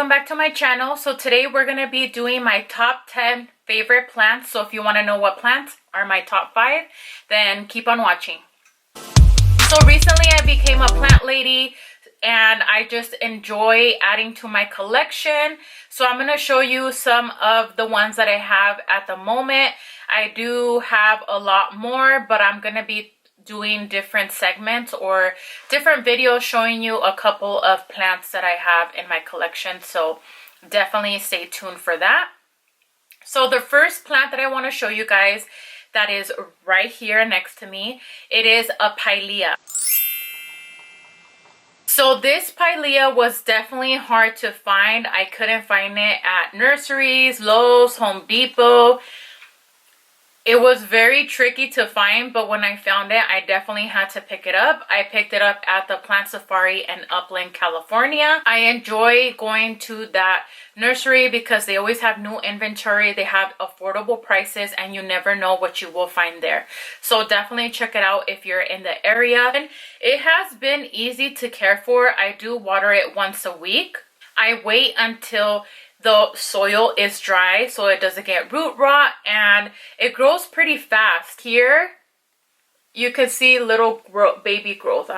welcome back to my channel. So today we're going to be doing my top 10 favorite plants. So if you want to know what plants are my top 5, then keep on watching. So recently I became a plant lady and I just enjoy adding to my collection. So I'm going to show you some of the ones that I have at the moment. I do have a lot more, but I'm going to be doing different segments or different videos showing you a couple of plants that I have in my collection, so definitely stay tuned for that. So the first plant that I want to show you guys that is right here next to me, it is a Pylea. So this Pylea was definitely hard to find. I couldn't find it at nurseries, Lowe's, Home Depot. It was very tricky to find, but when I found it, I definitely had to pick it up. I picked it up at the Plant Safari in Upland, California. I enjoy going to that nursery because they always have new inventory. They have affordable prices and you never know what you will find there. So definitely check it out if you're in the area. And it has been easy to care for. I do water it once a week. I wait until the soil is dry so it doesn't get root rot, and it grows pretty fast. Here you can see little baby growth.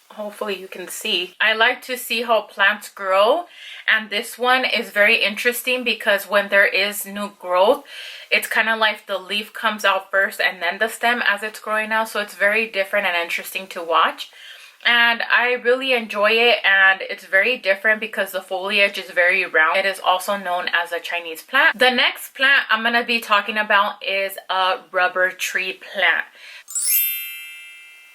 Hopefully you can see. I like to see how plants grow, and this one is very interesting because when there is new growth, it's kind of like the leaf comes out first and then the stem as it's growing out. So it's very different and interesting to watch. And I really enjoy it, and it's very different because the foliage is very round. It is also known as a Chinese plant. The next plant I'm going to be talking about is a rubber tree plant.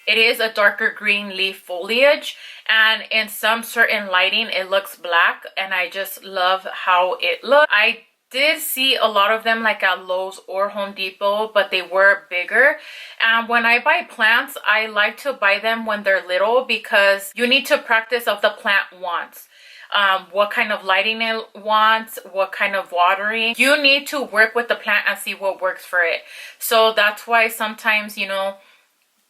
It is a darker green leaf foliage, and in some certain lighting it looks black, and I just love how it looks. I did see a lot of them like at Lowe's or Home Depot, but they were bigger. And when I buy plants, I like to buy them when they're little because you need to practice of the plant wants. What kind of lighting it wants, what kind of watering. You need to work with the plant and see what works for it. So that's why sometimes, you know,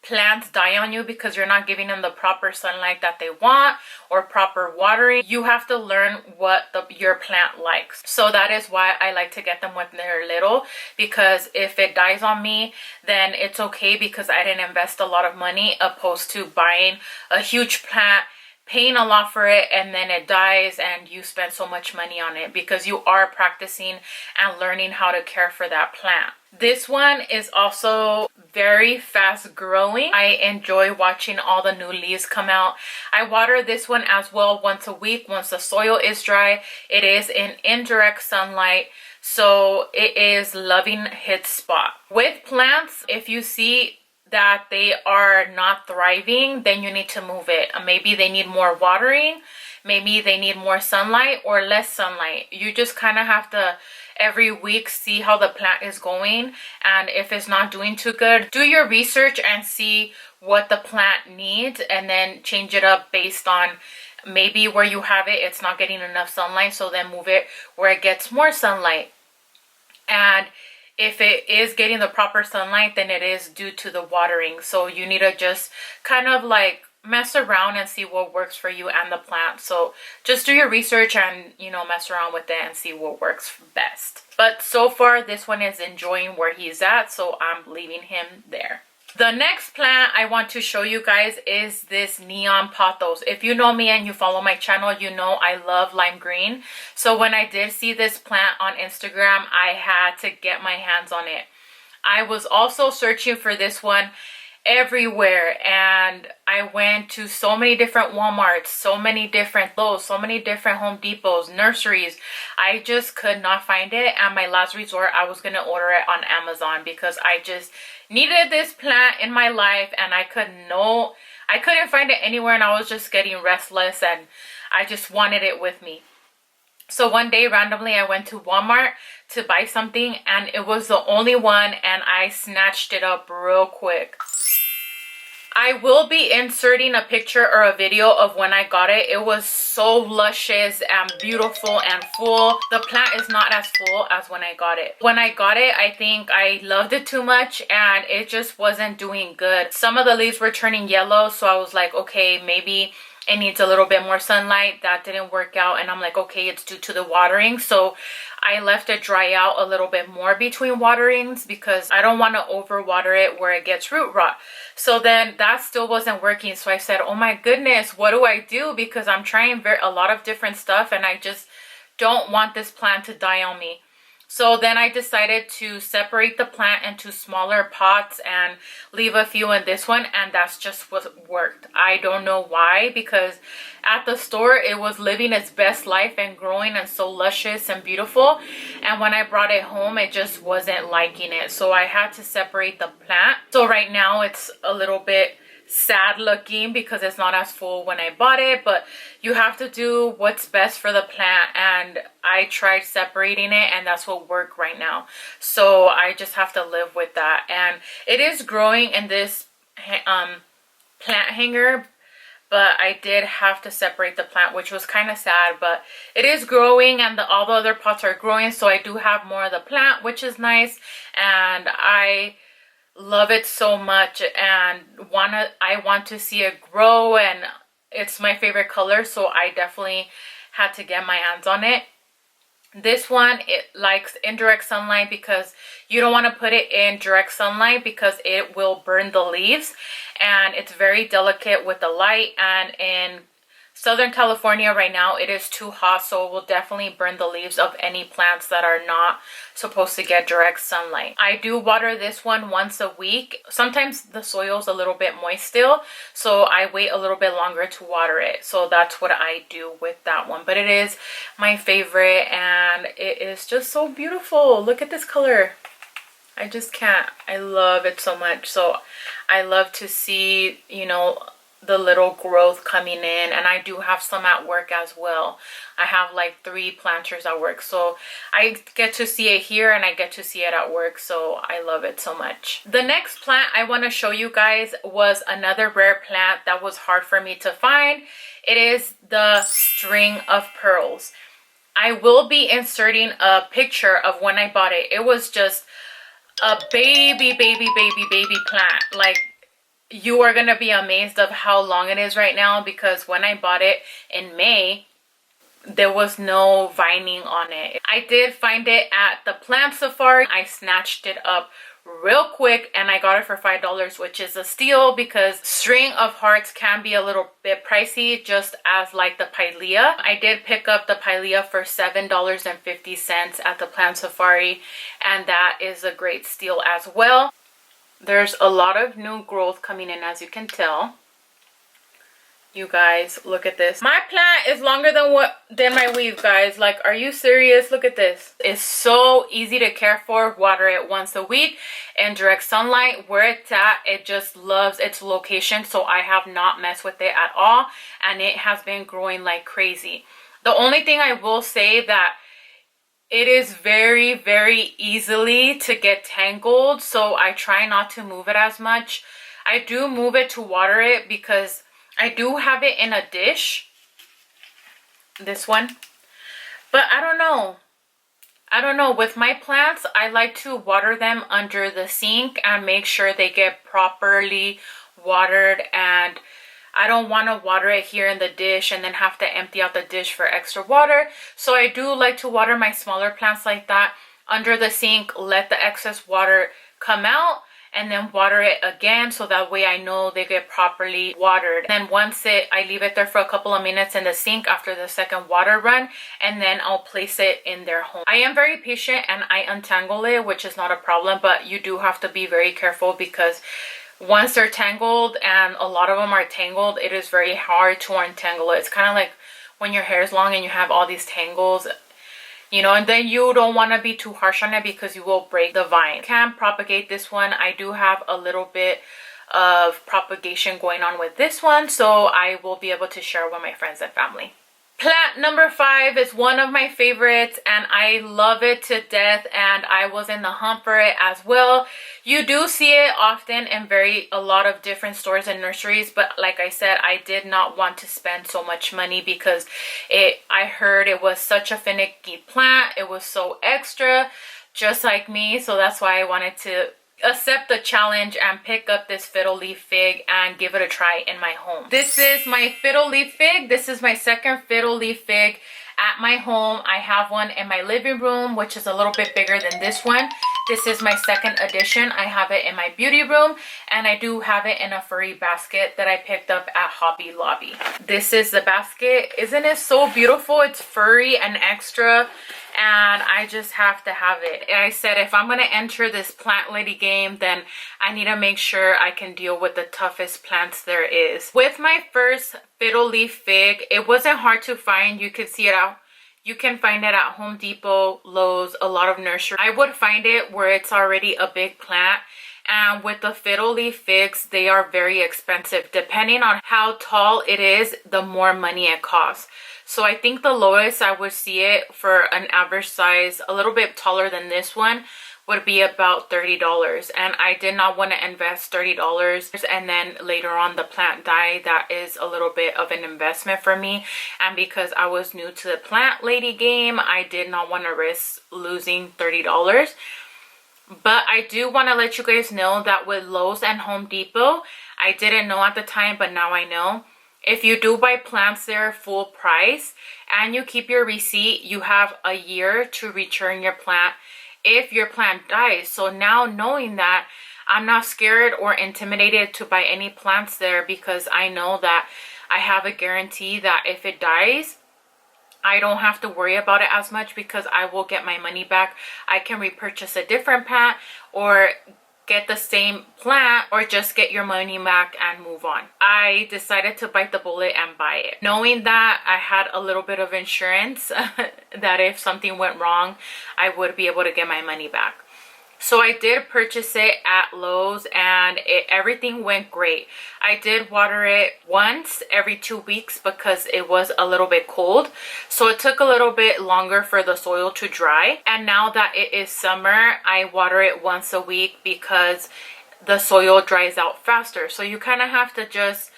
plants die on you because you're not giving them the proper sunlight that they want or proper watering. You have to learn what your plant likes. So that is why I like to get them when they're little, because if it dies on me, then it's okay because I didn't invest a lot of money, opposed to buying a huge plant, paying a lot for it, and then it dies and you spend so much money on it because you are practicing and learning how to care for that plant. This one is also very fast growing. I enjoy watching all the new leaves come out. I water this one as well once a week once the soil is dry. It is in indirect sunlight, so it is loving its spot. With plants, if you see that they are not thriving, then you need to move it. Maybe they need more watering, maybe they need more sunlight or less sunlight. You just kind of have to every week see how the plant is going, and if it's not doing too good, do your research and see what the plant needs and then change it up based on maybe where you have it, it's not getting enough sunlight, so then move it where it gets more sunlight. And if it is getting the proper sunlight, then it is due to the watering. So you need to just kind of like mess around and see what works for you and the plant. So just do your research and, you know, mess around with it and see what works best. But so far this one is enjoying where he's at, so I'm leaving him there. The next plant I want to show you guys is this neon pothos. If you know me and you follow my channel, you know I love lime green. So when I did see this plant on Instagram, I had to get my hands on it. I was also searching for this one everywhere, and I went to so many different Walmarts, so many different Lowe's, so many different Home Depots, nurseries. I just could not find it, and my last resort, I was gonna order it on Amazon because I just needed this plant in my life, and I couldn't find it anywhere, and I was just getting restless and I just wanted it with me. So one day randomly I went to Walmart to buy something, and it was the only one, and I snatched it up real quick. I will be inserting a picture or a video of when I got it. It was so luscious and beautiful and full. The plant is not as full as when I got it. When I got it, I think I loved it too much and it just wasn't doing good. Some of the leaves were turning yellow, so I was like, okay, maybe it needs a little bit more sunlight. That didn't work out, and I'm like, okay, it's due to the watering. So I left it dry out a little bit more between waterings because I don't want to overwater it where it gets root rot. So then that still wasn't working. So I said, oh my goodness, what do I do? Because I'm trying a lot of different stuff, and I just don't want this plant to die on me. So then I decided to separate the plant into smaller pots and leave a few in this one, and that's just what worked. I don't know why, because at the store it was living its best life and growing and so luscious and beautiful, and when I brought it home it just wasn't liking it. So I had to separate the plant. So right now it's a little bit sad looking because it's not as full when I bought it, but you have to do what's best for the plant, and I tried separating it and that's what worked right now. So I just have to live with that, and it is growing in this plant hanger, but I did have to separate the plant, which was kind of sad, but it is growing, and all the other pots are growing, so I do have more of the plant, which is nice, and I love it so much, and I want to see it grow, and it's my favorite color, so I definitely had to get my hands on it. This one, it likes indirect sunlight because you don't want to put it in direct sunlight because it will burn the leaves, and it's very delicate with the light, and in Southern California right now it is too hot, so it will definitely burn the leaves of any plants that are not supposed to get direct sunlight. I do water this one once a week. Sometimes the soil's a little bit moist still, so I wait a little bit longer to water it. So that's what I do with that one, but it is my favorite, and it is just so beautiful. Look at this color. I just can't. I love it so much. So I love to see, you know, the little growth coming in, and I do have some at work as well. I have like 3 planters at work, so I get to see it here and I get to see it at work, so I love it so much. The next plant I want to show you guys was another rare plant that was hard for me to find. It is the string of pearls. I will be inserting a picture of when I bought it. It was just a baby plant. Like, you are gonna be amazed of how long it is right now, because when I bought it in May, there was no vining on it. I did find it at the plant safari. I snatched it up real quick and I got it for $5, which is a steal because string of hearts can be a little bit pricey, just as like the Pylea. I did pick up the Pylea for $7.50 at the plant safari, and that is a great steal as well. There's a lot of new growth coming in, as you can tell. You guys, look at this. My plant is longer than my weave, guys. Like, are you serious? Look at this. It's so easy to care for. Water it once a week in direct sunlight. Where it's at, it just loves its location, so I have not messed with it at all, and it has been growing like crazy. The only thing I will say that it is very easily to get tangled, so I try not to move it as much. I do move it to water it because I do have it in a dish, this one, but I don't know, with my plants I like to water them under the sink and make sure they get properly watered, and I don't want to water it here in the dish and then have to empty out the dish for extra water. So I do like to water my smaller plants like that under the sink, let the excess water come out, and then water it again, so that way I know they get properly watered. Then once I leave it there for a couple of minutes in the sink after the second water run, and then I'll place it in their home. I am very patient and I untangle it, which is not a problem, but you do have to be very careful because once they're tangled, and a lot of them are tangled, it is very hard to untangle it. It's kind of like when your hair is long and you have all these tangles, you know, and then you don't want to be too harsh on it because you will break the vine. Can propagate this one. I do have a little bit of propagation going on with this one, so I will be able to share with my friends and family. Plant number 5 is one of my favorites, and I love it to death, and I was in the hunt for it as well. You do see it often in a lot of different stores and nurseries, but like I said, I did not want to spend so much money because I heard it was such a finicky plant. It was so extra, just like me, so that's why I wanted to accept the challenge and pick up this Fiddle Leaf Fig and give it a try in my home. This is my Fiddle Leaf Fig. This is my second Fiddle Leaf Fig at my home. I have one in my living room, which is a little bit bigger than this one. This is my second edition. I have it in my beauty room, and I do have it in a furry basket that I picked up at Hobby Lobby. This is the basket. Isn't it so beautiful? It's furry and extra, and I just have to have it. I said if I'm going to enter this plant lady game, then I need to make sure I can deal with the toughest plants there is. With my first Fiddle Leaf Fig, it wasn't hard to find. You can see it out. You can find it at Home Depot, Lowe's, a lot of nurseries. I would find it where it's already a big plant. And with the Fiddle Leaf Figs, they are very expensive. Depending on how tall it is, the more money it costs. So I think the lowest I would see it for an average size, a little bit taller than this one, would be about $30. And I did not want to invest $30 and then later on the plant die. That is a little bit of an investment for me. And because I was new to the plant lady game, I did not want to risk losing $30. But I do want to let you guys know that with Lowe's and Home Depot, I didn't know at the time, but now I know. If you do buy plants there full price and you keep your receipt, you have a year to return your plant if your plant dies. So now knowing that, I'm not scared or intimidated to buy any plants there because I know that I have a guarantee that if it dies, I don't have to worry about it as much because I will get my money back. I can repurchase a different plant or get the same plant or just get your money back and move on. I decided to bite the bullet and buy it, knowing that I had a little bit of insurance that if something went wrong, I would be able to get my money back. So I did purchase it at Lowe's and everything went great. I did water it once every 2 weeks because it was a little bit cold. So it took a little bit longer for the soil to dry. And now that it is summer, I water it once a week because the soil dries out faster. So you kind of have to just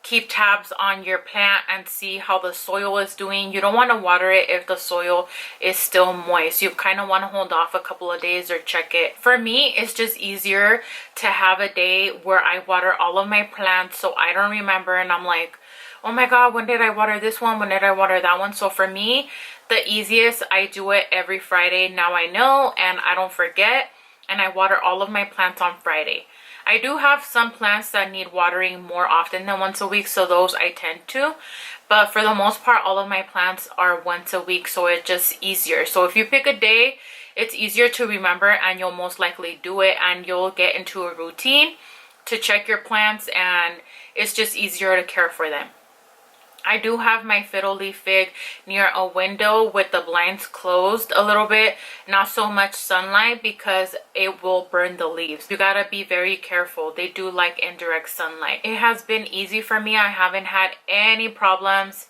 keep tabs on your plant and see how the soil is doing. You don't want to water it if the soil is still moist. You kind of want to hold off a couple of days or check it. For me, it's just easier to have a day where I water all of my plants so I don't remember and I'm like, oh my god, when did I water this one? When did I water that one? So for me, the easiest, I do it every Friday. Now I know and I don't forget, and I water all of my plants on Friday. I do have some plants that need watering more often than once a week, so those I tend to. But for the most part, all of my plants are once a week, so it's just easier. So if you pick a day, it's easier to remember and you'll most likely do it and you'll get into a routine to check your plants and it's just easier to care for them. I do have my Fiddle Leaf Fig near a window with the blinds closed a little bit, not so much sunlight because it will burn the leaves. You gotta be very careful. They do like indirect sunlight. It has been easy for me. I haven't had any problems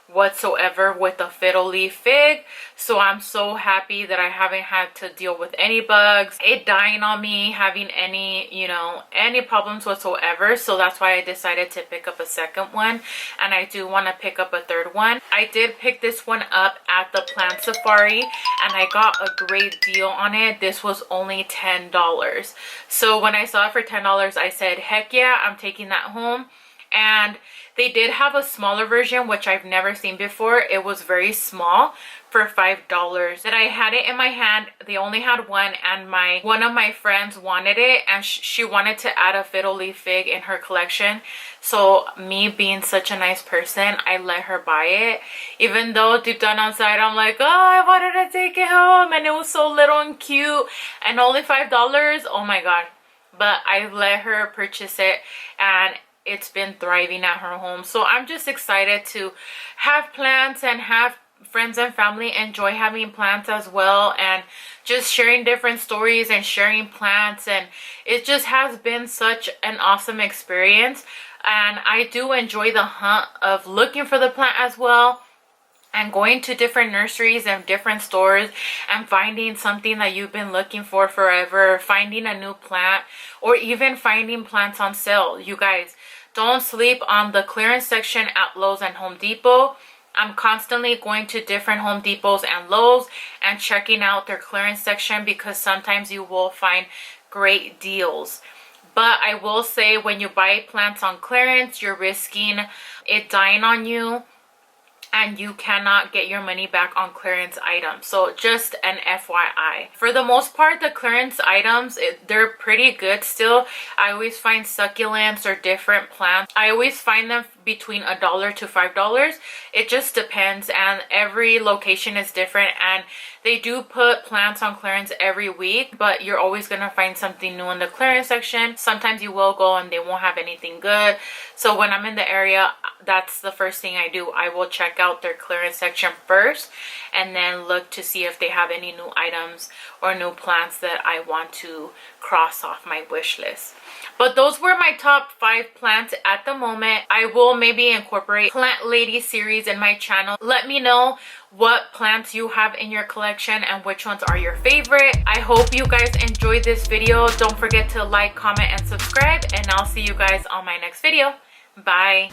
whatsoever with the Fiddle Leaf Fig, so I'm so happy that I haven't had to deal with any bugs, it dying on me, having any, you know, any problems whatsoever. So that's why I decided to pick up a second one, and I do want to pick up a third one. I did pick this one up at the Plant Safari and I got a great deal on it. This was only $10. So when I saw it for $10, I said heck yeah, I'm taking that home. And they did have a smaller version, which I've never seen before. It was very small for $5. That I had it in my hand. They only had one, and one of my friends wanted it, and she wanted to add a Fiddle Leaf Fig in her collection. So me being such a nice person, I let her buy it, even though deep down inside I'm like, oh, I wanted to take it home and it was so little and cute and only $5. Oh my god. But I let her purchase it and it's been thriving at her home. So I'm just excited to have plants and have friends and family enjoy having plants as well, and just sharing different stories and sharing plants. And it just has been such an awesome experience, and I do enjoy the hunt of looking for the plant as well, and going to different nurseries and different stores and finding something that you've been looking for forever, finding a new plant, or even finding plants on sale. You guys, don't sleep on the clearance section at Lowe's and Home Depot. I'm constantly going to different Home Depots and Lowe's and checking out their clearance section because sometimes you will find great deals. But I will say, when you buy plants on clearance, you're risking it dying on you, and you cannot get your money back on clearance items. So just an FYI. For the most part, the clearance items, they're pretty good still. I always find succulents or different plants. I always find them between $1 to $5. It just depends, and every location is different, and they do put plants on clearance every week, but you're always gonna find something new in the clearance section. Sometimes you will go and they won't have anything good. So when I'm in the area, that's the first thing I do. I will check out their clearance section first, and then look to see if they have any new items or new plants that I want to cross off my wish list. But those were my top 5 plants at the moment. I will maybe incorporate Plant Lady series in my channel. Let me know what plants you have in your collection and which ones are your favorite. I hope you guys enjoyed this video. Don't forget to like, comment, and subscribe, and I'll see you guys on my next video. Bye.